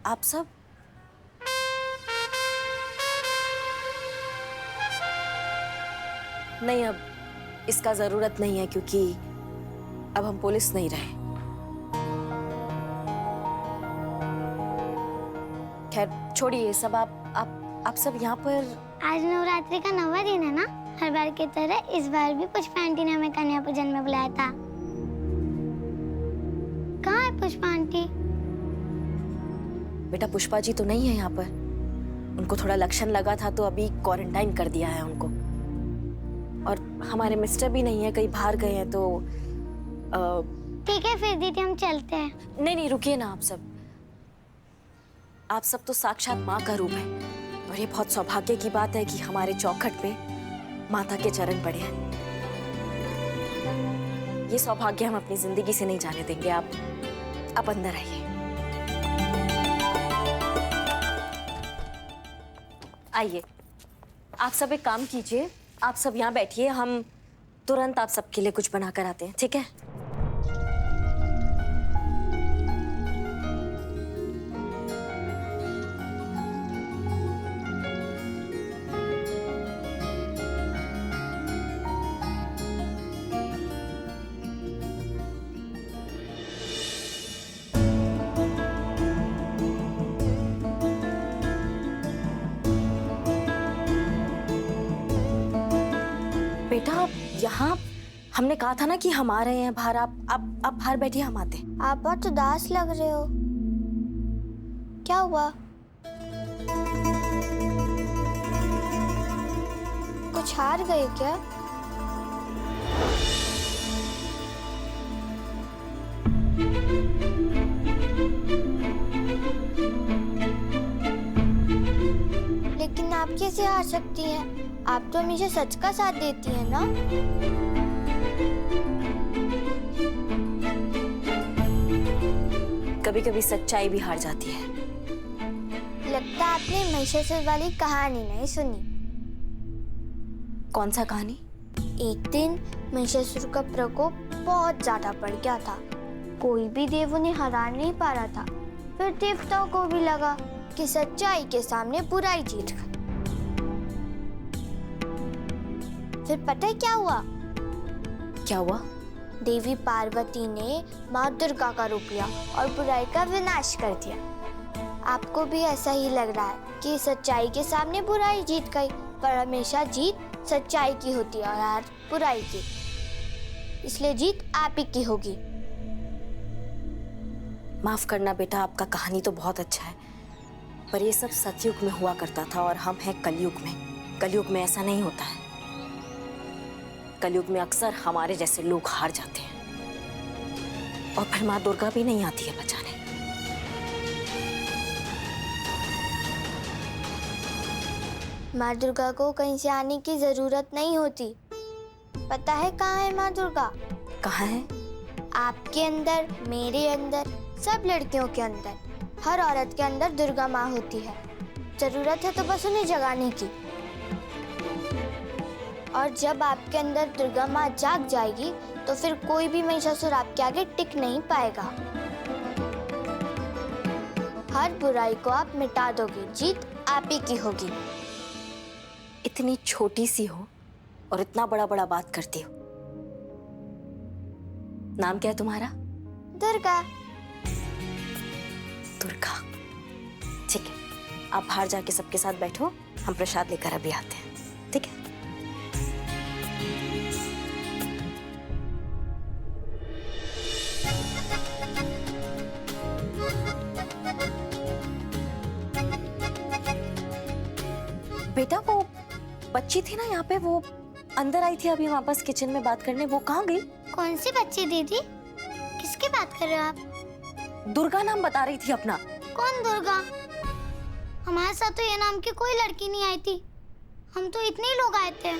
आप सब? नहीं, अब इसका जरूरत नहीं है क्योंकि अब हम पुलिस नहीं रहे। खैर छोड़िए सब। आप सब यहाँ पर। आज नवरात्रि का 9वां दिन है ना। हर बार की तरह इस बार भी पुष्पा आंटी ने हमें कन्या पूजन में बुलाया था। कहाँ है पुष्पा आंटी? बेटा पुष्पा जी तो नहीं है यहाँ पर। उनको थोड़ा लक्षण लगा था तो अभी क्वारंटाइन कर दिया है उनको। और हमारे मिस्टर भी नहीं है, कहीं बाहर गए हैं तो ठीक है फिर दीदी हम चलते हैं। नहीं रुकिए ना। आप सब तो साक्षात माँ का रूप है और ये बहुत सौभाग्य की बात है कि हमारे चौखट पे माता के चरण पड़े हैं। ये सौभाग्य हम अपनी जिंदगी से नहीं जाने देंगे। आप अंदर आइए। आइए, आप सब एक काम कीजिए, आप सब यहाँ बैठिए। हम तुरंत आप सबके लिए कुछ बना कर आते हैं, ठीक है? बेटा यहाँ हमने कहा था ना कि हम आ रहे हैं बाहर। आप बाहर बैठिए, हम आते हैं। आप बहुत उदास लग रहे हो, क्या हुआ? कुछ हार गए क्या? लेकिन आप कैसे हार सकती हैं? आप तो हमेशा सच का साथ देती हैं ना। कभी कभी सच्चाई भी हार जाती है। लगता है आपने महिषासुर वाली कहानी नहीं सुनी। कौन सा कहानी? एक दिन महिषासुर का प्रकोप बहुत ज्यादा बढ़ गया था। कोई भी देव उन्हें हरा नहीं पा रहा था। फिर देवताओं को भी लगा कि सच्चाई के सामने बुराई जीत गई। फिर पता है क्या हुआ? क्या हुआ? देवी पार्वती ने माँ दुर्गा का रूप लिया और बुराई का विनाश कर दिया। आपको भी ऐसा ही लग रहा है कि सच्चाई के सामने बुराई जीत गई, पर हमेशा जीत सच्चाई की होती है और हार बुराई की। इसलिए जीत आप ही की होगी। माफ करना बेटा, आपका कहानी तो बहुत अच्छा है, पर ये सब सतयुग में हुआ करता था और हम हैं कलयुग में। कलयुग में ऐसा नहीं होता है। कलयुग में अक्सर हमारे जैसे लोग हार जाते हैं और फिर माँ दुर्गा भी नहीं आती है बचाने। माँ दुर्गा को कहीं से आने की जरूरत नहीं होती। पता है कहाँ है माँ दुर्गा? कहाँ है? आपके अंदर, मेरे अंदर, सब लड़कियों के अंदर, हर औरत के अंदर दुर्गा माँ होती है। जरूरत है तो बस उन्हें जगाने की। और जब आपके अंदर दुर्गा माँ जाग जाएगी तो फिर कोई भी महिषासुर आपके आगे टिक नहीं पाएगा। हर बुराई को आप मिटा दोगे, जीत आप ही की होगी। इतनी छोटी सी हो और इतना बड़ा बड़ा बात करती हो। नाम क्या है तुम्हारा? दुर्गा। दुर्गा, ठीक है। आप बाहर जाके सबके साथ बैठो, हम प्रसाद लेकर अभी आते हैं, ठीक है? बेटा वो बच्ची थी ना यहाँ पे, वो अंदर आई थी अभी वापस किचन में बात करने, वो कहाँ गई? कौन सी बच्ची दीदी? किसकी बात कर रहे हो आप? दुर्गा नाम बता रही थी अपना। कौन दुर्गा? हमारे साथ तो ये नाम की कोई लड़की नहीं आई थी। हम तो इतने ही लोग आए थे।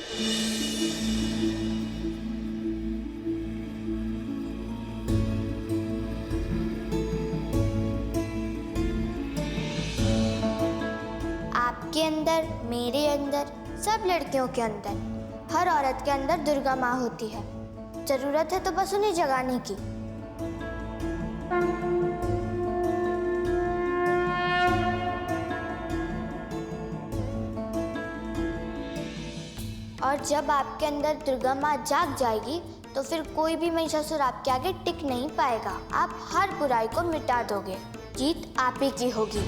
आपके अंदर, मेरे अंदर, सब लड़कियों के अंदर, हर औरत के अंदर दुर्गा माँ होती है। जरूरत है तो बस उन्हें जगाने की। जब आपके अंदर दुर्गा माँ जाग जाएगी तो फिर कोई भी महिषासुर आपके आगे टिक नहीं पाएगा। आप हर बुराई को मिटा दोगे। जीत आप ही की होगी।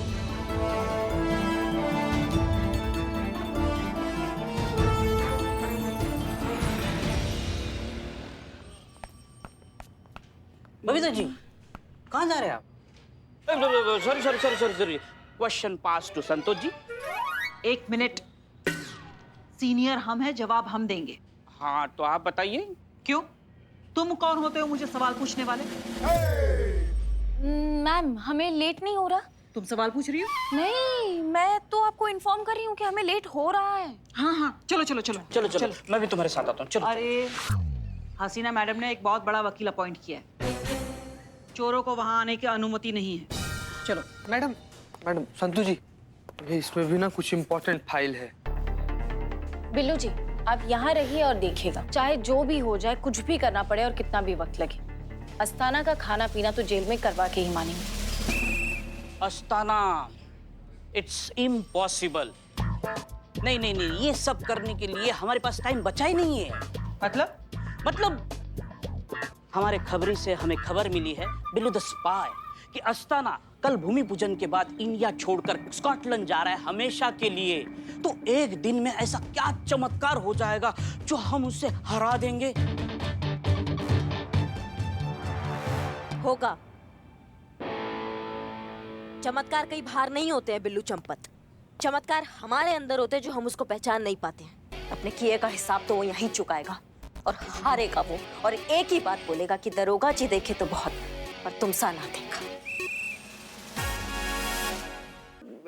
बबीता जी, कहाँ जा रहे हैं आप? Sorry. Question pass to Santosh ji. 1 minute. Senior हम हैं, जवाब हम देंगे। हाँ तो आप बताइए। क्यों? तुम कौन होते हो मुझे सवाल पूछने वाले? मैम, हमें लेट नहीं हो रहा? तुम सवाल पूछ रही हो? नहीं, मैं तो आपको इन्फॉर्म कर रही हूँ कि हमें लेट हो रहा है। हाँ, चलो। चलो मैं भी तुम्हारे साथ आता हूँ। चलो। अरे हसीना मैडम ने एक बहुत बड़ा वकील अपॉइंट किया है। चोरों को वहां आने की अनुमति नहीं है। चलो। मैडम संतु जी, ये इसमें भी ना कुछ इम्पोर्टेंट फाइल है। बिल्लू जी, आप यहाँ रहिए और देखिएगा। चाहे जो भी हो जाए, कुछ भी करना पड़े और कितना भी वक्त लगे, अस्थाना का खाना पीना तो जेल में करवा के ही मानेंगे। Astana, it's impossible. नहीं, ये सब करने के लिए हमारे पास टाइम बचा ही नहीं है। मतलब हमारे खबरी से हमें खबर मिली है, बिल्लू द स्पाई, कि अस्ताना कल भूमि पूजन के बाद इंडिया छोड़कर स्कॉटलैंड जा रहा है हमेशा के लिए। तो एक दिन में ऐसा क्या चमत्कार हो जाएगा जो हम उससे हरा देंगे? होगा। चमत्कार कई बाहर नहीं होते हैं बिल्लू चंपत। चमत्कार हमारे अंदर होते हैं जो हम उसको पहचान नहीं पाते हैं। अपने किए का हिसाब तो वो यहीं चुकाएगा और हारेगा वो, और एक ही बात बोलेगा कि दरोगा जी देखे तो बहुत, पर तुम सा ना देखा।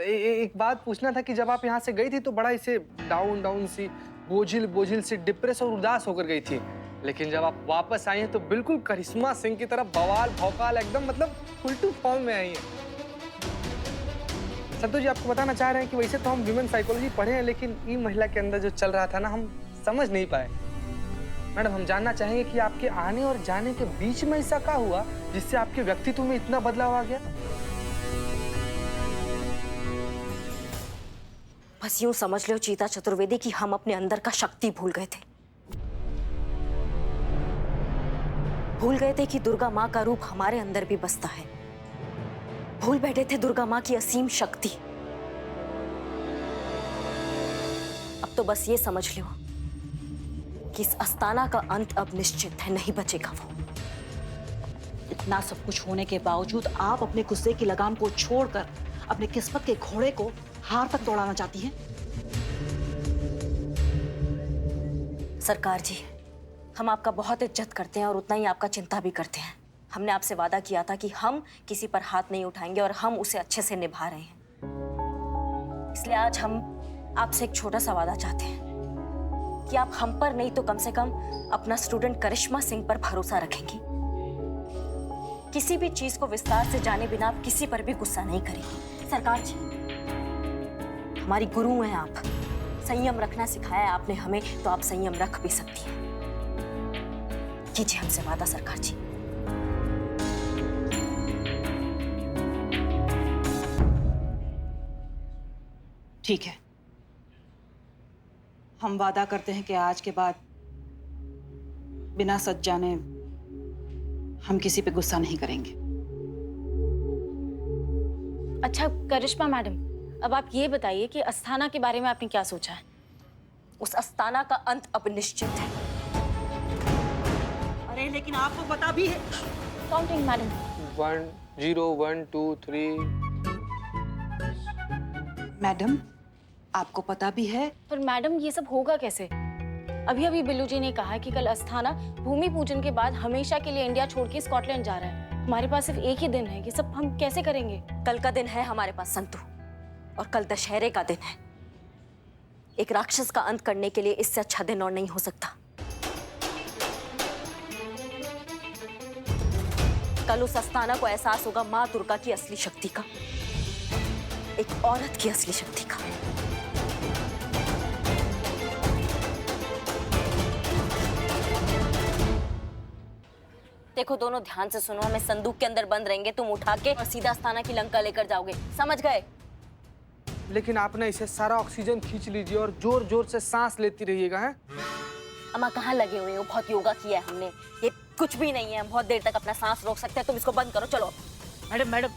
एक बात पूछना था कि जब आप यहाँ से गई थी तो बड़ा इसे डाउन सी, बोझिल सी, डिप्रेस और उदास होकर गई थी, लेकिन जब आप वापस आई हैं तो बिल्कुल करिश्मा सिंह की तरह बवाल भौकाल एकदम, मतलब उल्टू फॉर्म में आई हैं। संतोष जी, आपको बताना चाह रहे हैं कि वैसे तो हम ह्यूमन साइकोलॉजी पढ़े हैं, लेकिन ये महिला के अंदर जो चल रहा था ना, हम समझ नहीं पाए। मैडम, हम जानना चाहेंगे कि आपके आने और जाने के बीच में ऐसा क्या हुआ जिससे आपके व्यक्तित्व में इतना बदलाव आ गया? बस यूं समझ लो चीता चतुर्वेदी कि हम अपने अंदर का शक्ति भूल गए थे। भूल गए थे कि दुर्गा माँ का रूप हमारे अंदर भी बसता है। भूल बैठे थे दुर्गा माँ की असीम शक्ति। अब तो बस ये समझ लो कि इस अस्थाना का अंत अब निश्चित है, नहीं बचेगा वो। इतना सब कुछ होने के बावजूद आप अपने गुस्से की लगाम को छोड़कर अपने किस्मत के घोड़े को हार तक दौड़ाना चाहती हैं। सरकार जी, हम आपका बहुत इज्जत करते हैं और उतना ही आपका चिंता भी करते हैं। हमने आपसे वादा किया था कि हम किसी पर हाथ नहीं उठाएंगे और हम उसे अच्छे से निभा रहे हैं। इसलिए आज हम आपसे एक छोटा सा वादा चाहते हैं कि आप हम पर नहीं तो कम से कम अपना स्टूडेंट करिश्मा सिंह पर भरोसा रखेंगी। किसी भी चीज को विस्तार से जाने बिना आप किसी पर भी गुस्सा नहीं करेंगी। सरकार जी, हमारी गुरु हैं आप। संयम रखना सिखाया है आपने हमें, तो आप संयम रख भी सकती हैं। कीजिए हमसे वादा सरकार जी। ठीक है, हम वादा करते हैं कि आज के बाद बिना सच जाने हम किसी पे गुस्सा नहीं करेंगे। अच्छा करिश्मा मैडम, अब आप ये बताइए कि अस्थाना के बारे में आपने क्या सोचा है? उस अस्थाना का अंत अब निश्चित है। अरे लेकिन आपको पता भी है। Counting madam. 1 0 1 2 3। मैडम, आपको पता भी है। पर मैडम ये सब होगा कैसे? अभी अभी बिल्लू जी ने कहा कि कल अस्थाना भूमि पूजन के बाद हमेशा के लिए इंडिया छोड़ के स्कॉटलैंड जा रहा है। हमारे पास सिर्फ एक ही दिन है, ये सब हम कैसे करेंगे? कल का दिन है हमारे पास संतु, और कल दशहरे का दिन है। एक राक्षस का अंत करने के लिए इससे अच्छा दिन और नहीं हो सकता। कल उस अस्थाना को एहसास होगा माँ दुर्गा की असली शक्ति का, एक औरत की असली शक्ति का। देखो दोनों ध्यान से सुनो, हमें संदूक के अंदर बंद रहेंगे, तुम उठा के और सीधा अस्थाना की लंका लेकर जाओगे, समझ गए? लेकिन आप ना इसे सारा ऑक्सीजन खींच लीजिए और जोर जोर से सांस लेती रहिएगा, हैं? अम्मा कहाँ लगे हुए हो? बहुत योगा किया है हमने, ये कुछ भी नहीं है। हम बहुत देर तक अपना सांस रोक सकते हैं। तुम इसको बंद करो, चलो। मैडम मैडम,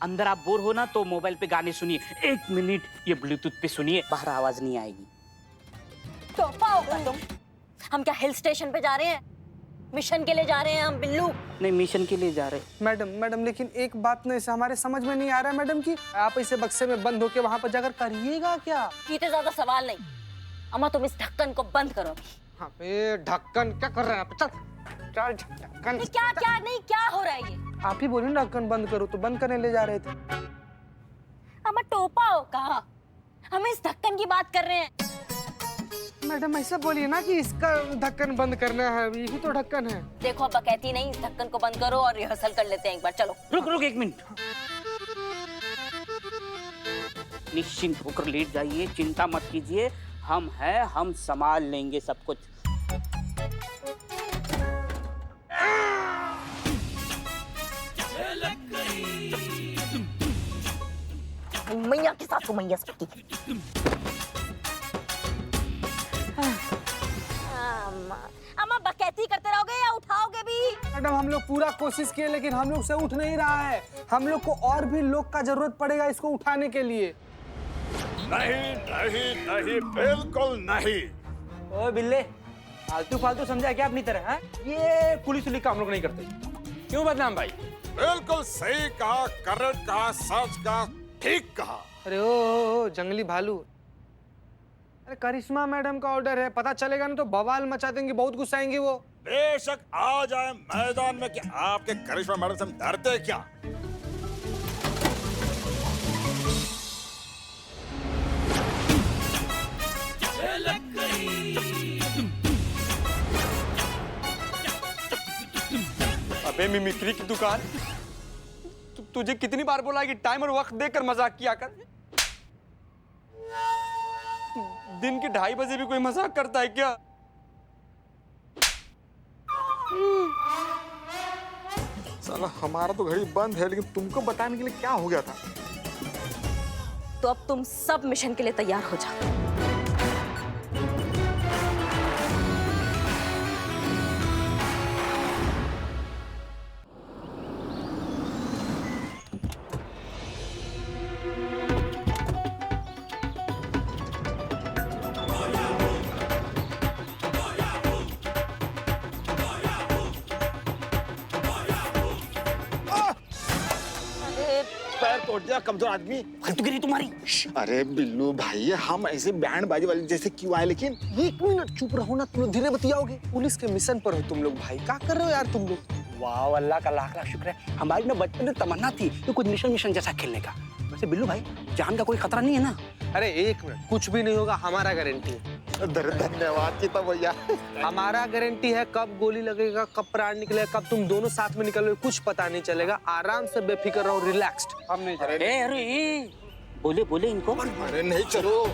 अंदर आप बोर हो ना तो मोबाइल पे गाने सुनिए। 1 मिनट ये ब्लूटूथ पे सुनिए, बाहर आवाज नहीं आएगी। तो पाओगा तुम? हम क्या हिल स्टेशन पे जा रहे हैं? मिशन के लिए जा रहे हैं हम, बिल्लू। नहीं, मिशन के लिए जा रहे। मैडम लेकिन एक बात नहीं, इसे हमारे समझ में नहीं आ रहा है मैडम कि आप इसे बक्से में बंद होके वहाँ पर जाकर करिएगा क्या? इतने ज्यादा सवाल नहीं। अम्मा तुम इस ढक्कन को बंद करो अभी। हाँ, ये ढक्कन क्या कर रहे हैं आप? चल ढक्कन। ये क्या क्या नहीं, क्या हो रहा है ये? आप ही बोले ना ढक्कन बंद करो, तो बंद करने ले जा रहे थे। अम्मा टोपा हो कहा? हम इस ढक्कन की बात कर रहे हैं। मैडम ऐसा बोलिए ना कि इसका ढक्कन बंद करना है, यही तो ढक्कन है। देखो अब कहती नहीं, इस ढक्कन को बंद करो और रिहर्सल कर लेते हैं एक बार, चलो। रुक 1 मिनट। निश्चिंत होकर लेट जाइए, चिंता मत कीजिए, हम हैं, हम संभाल लेंगे सब कुछ। मैया के साथ मैया सकती। अम्मा बकैती करते रहोगे या उठाओगे भी? मैडम हम लोग पूरा कोशिश किए लेकिन हम लोग से उठ नहीं रहा है। हम लोग को और भी लोग का जरूरत पड़ेगा इसको उठाने के लिए। नहीं, बिल्कुल नहीं। ओ बिल्ले, फालतू समझा क्या अपनी तरह? है ये पुलिस उलिस काम लोग नहीं करते। क्यों बदनाम भाई? बिल्कुल सही कहा, करेक्ट कहा, सच कहा, ठीक कहा। अरे ओ जंगली भालू, अरे करिश्मा मैडम का ऑर्डर है, पता चलेगा ना तो बवाल मचा देंगे, बहुत गुस्साएंगे वो। बेशक आ जाए मैदान में कि आपके करिश्मा मैडम से हम डरते क्या? अबे मिमिक्री की दुकान, तुझे कितनी बार बोला कि टाइम और वक्त देकर मजाक किया कर? दिन के 2:30 बजे भी कोई मजाक करता है क्या? साला हमारा तो घड़ी बंद है, लेकिन तुमको बताने के लिए क्या हो गया था? तो अब तुम सब मिशन के लिए तैयार हो जाओ। पैर तोड़ दिया कमजोर आदमी। तो गिरी तुम्हारी। अरे बिल्लू भाई, हम ऐसे बैंड बाजी वाले जैसे क्यों आए? लेकिन 1 मिनट चुप रहो ना, तुम लोग धीरे बतियाओगे। पुलिस के मिशन पर हो तुम लोग भाई, क्या कर रहे हो यार तुम लोग? वाह, अल्लाह का लाख लाख शुक्र है। हमारी ना बचपन में तमन्ना थी कि कुछ मिशन जैसा खेलने का। वैसे बिल्लू भाई, जान का कोई खतरा नहीं है ना? अरे 1 मिनट, कुछ भी नहीं होगा, हमारा गारंटी है। धन्यवाद चिता भैया। हमारा गारंटी है, कब गोली लगेगा, कब प्राण निकलेगा, कब तुम दोनों साथ में निकलोगे, कुछ पता नहीं चलेगा। आराम से बेफिक्र रहो, रिलैक्स्ड। हम नहीं जा रहे। अरे बोले इनको। अरे नहीं, चलो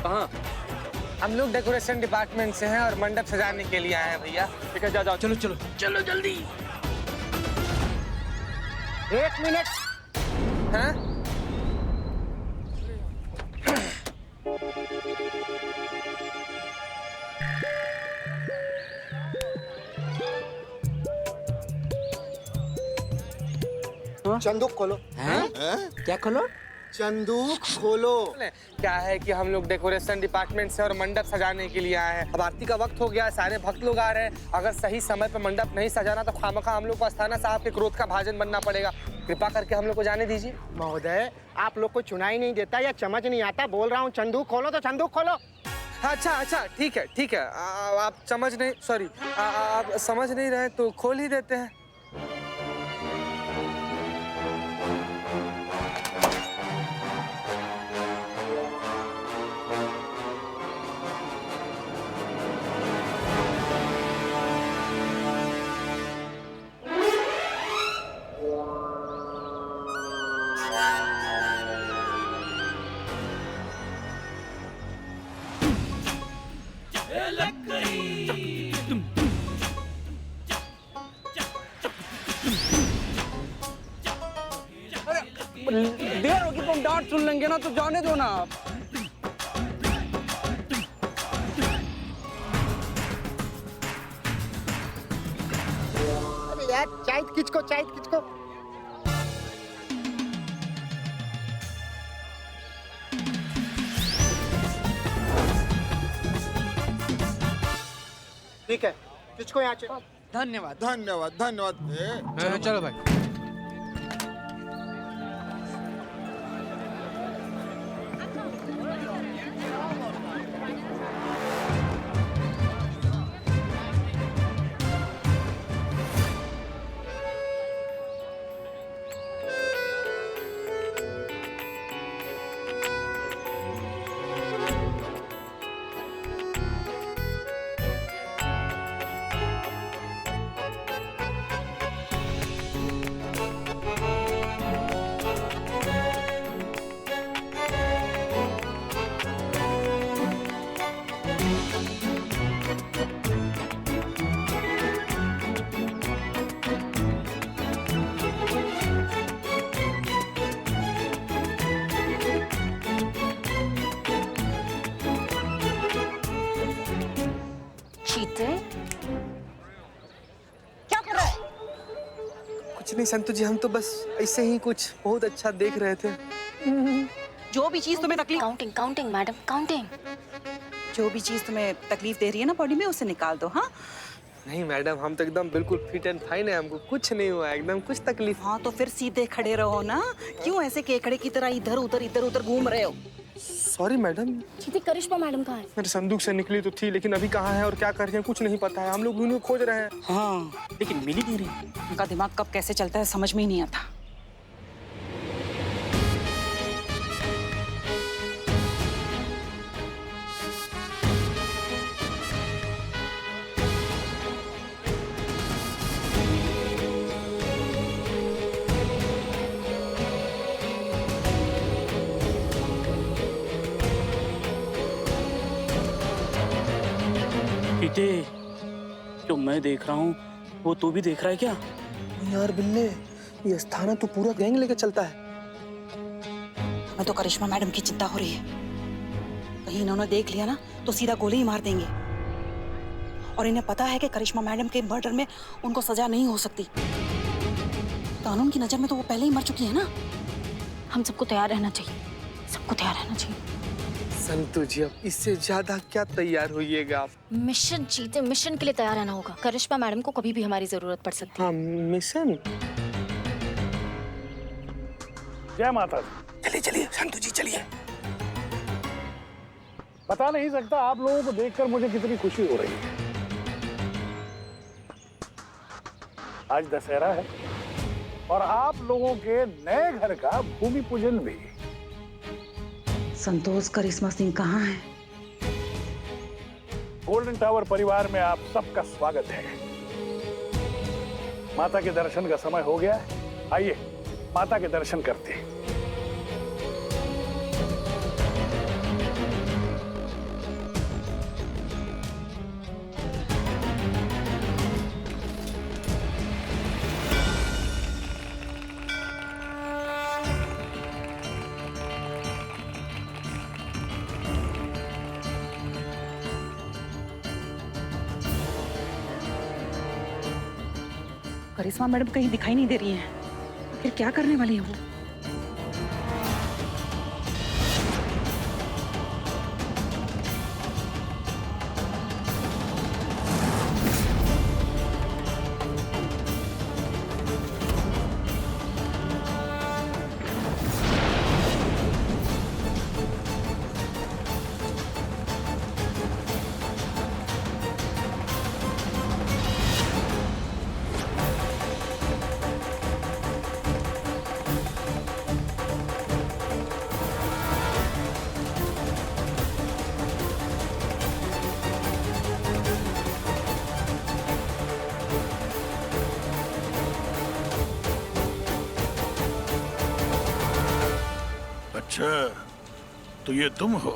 कहाँ? हम लोग डेकोरेशन डिपार्टमेंट से हैं और मंडप सजाने के लिए आए हैं भैया। ठीक है, जाओ, चलो चलो जल्दी। 1 मिनट। हाँ? चंदूक खोलो। क्या खोलो? चंदूक खोलो। क्या है कि हम लोग डेकोरेशन डिपार्टमेंट से और मंडप सजाने के लिए आए हैं। अब आरती का वक्त हो गया है, सारे भक्त लोग आ रहे हैं। अगर सही समय पर मंडप नहीं सजाना तो खामखा हम लोग को अस्थाना साहब के क्रोध का भाजन बनना पड़ेगा। कृपा करके हम लोग को जाने दीजिए। महोदय, आप लोग को चुनाई नहीं देता या समझ नहीं आता? बोल रहा हूँ चंदूक खोलो तो चंदूक खोलो। अच्छा ठीक है। आप समझ नहीं, सॉरी, आप समझ नहीं रहे तो खोल ही देते हैं। सुन लेंगे ना तो जाने दो ना आप। अरे यार चाय किसको ठीक है किसको यहाँ से धन्यवाद धन्यवाद धन्यवाद। चलो भाई। चीते, क्या कर रहा है? कुछ नहीं संतु जी, हम तो बस ऐसे ही कुछ बहुत अच्छा देख रहे थे। जो भी चीज तुम्हें तकलीफ काउंटिंग मैडम, काउंटिंग। जो भी चीज तुम्हें तकलीफ दे रही है ना बॉडी में, उसे निकाल दो। हाँ नहीं मैडम, हम तो एकदम बिल्कुल फिट एंड फाइन है, हमको कुछ नहीं हुआ, एकदम कुछ तकलीफ। हाँ, तो फिर सीधे खड़े रहो ना। क्यों ऐसे केकड़े की तरह इधर उधर घूम रहे हो? Sorry madam. चीते, करिश्मा मैडम कहाँ है? मेरे संदूक से निकली तो थी, लेकिन अभी कहाँ है और क्या कर रही है कुछ नहीं पता है। हम लोग उन्हें खोज रहे हैं। हाँ, लेकिन मिल ही नहीं रही। उनका दिमाग कब कैसे चलता है समझ में ही नहीं आता। चीते, जो मैं देख रहा हूँ वो तू भी देख रहा है क्या? यार बिल्ले, ये स्थाना तो पूरा गैंग लेके चलता है। मैं तो करिश्मा मैडम की चिंता हो रही है। कहीं इन्होंने देख लिया ना तो सीधा गोली ही मार देंगे। और इन्हें पता है कि करिश्मा मैडम के मर्डर में उनको सजा नहीं हो सकती। कानून की नजर में तो वो पहले ही मर चुकी है ना। हम सबको तैयार रहना चाहिए, सबको तैयार रहना चाहिए। संतु जी, अब इससे ज्यादा क्या तैयार होइएगा आप? मिशन चीते, मिशन के लिए तैयार रहना होगा। करिश्मा मैडम को कभी भी हमारी जरूरत पड़ सकती है। हाँ, मिशन। जय माता दी। चलिए चलिए संतु जी चलिए। बता नहीं सकता आप लोगों को देखकर मुझे कितनी खुशी हो रही है। आज दशहरा है और आप लोगों के नए घर का भूमि पूजन भी। संतोष करिश्मा सिंह कहाँ है? गोल्डन टावर परिवार में आप सबका स्वागत है। माता के दर्शन का समय हो गया है। आइए माता के दर्शन करते हैं। करिश्मा मैडम कहीं दिखाई नहीं दे रही हैं। फिर क्या करने वाली है वो? अच्छा, तो ये तुम हो?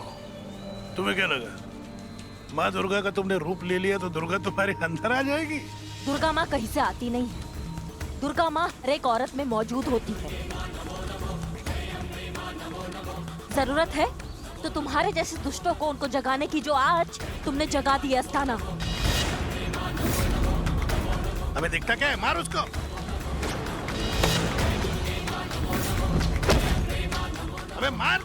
तुम्हें क्या लगा माँ दुर्गा का तुमने रूप ले लिया तो दुर्गा तुम्हारे अंदर आ जाएगी? दुर्गा माँ कहीं से आती नहीं है। दुर्गा माँ हर एक औरत में मौजूद होती है। जरूरत है तो तुम्हारे जैसे दुष्टों को उनको जगाने की, जो आज तुमने जगा दी अस्ताना। हमें दिखता क्या है? मार उसको। अबे मार।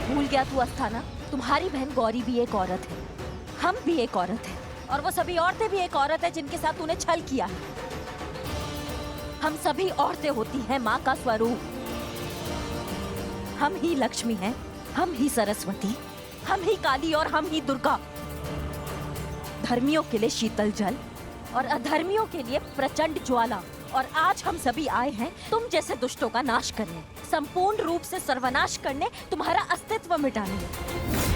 भूल गया तू अस्ताना, तुम्हारी बहन गौरी भी एक औरत है, हम भी एक औरत है, और वो सभी औरतें भी एक औरत है जिनके साथ तूने छल किया है। हम सभी औरतें होती हैं माँ का स्वरूप। हम ही लक्ष्मी हैं, हम ही सरस्वती, हम ही काली और हम ही दुर्गा। धर्मियों के लिए शीतल जल और अधर्मियों के लिए प्रचंड ज्वाला। और आज हम सभी आए हैं तुम जैसे दुष्टों का नाश करने, संपूर्ण रूप से सर्वनाश करने, तुम्हारा अस्तित्व मिटाने।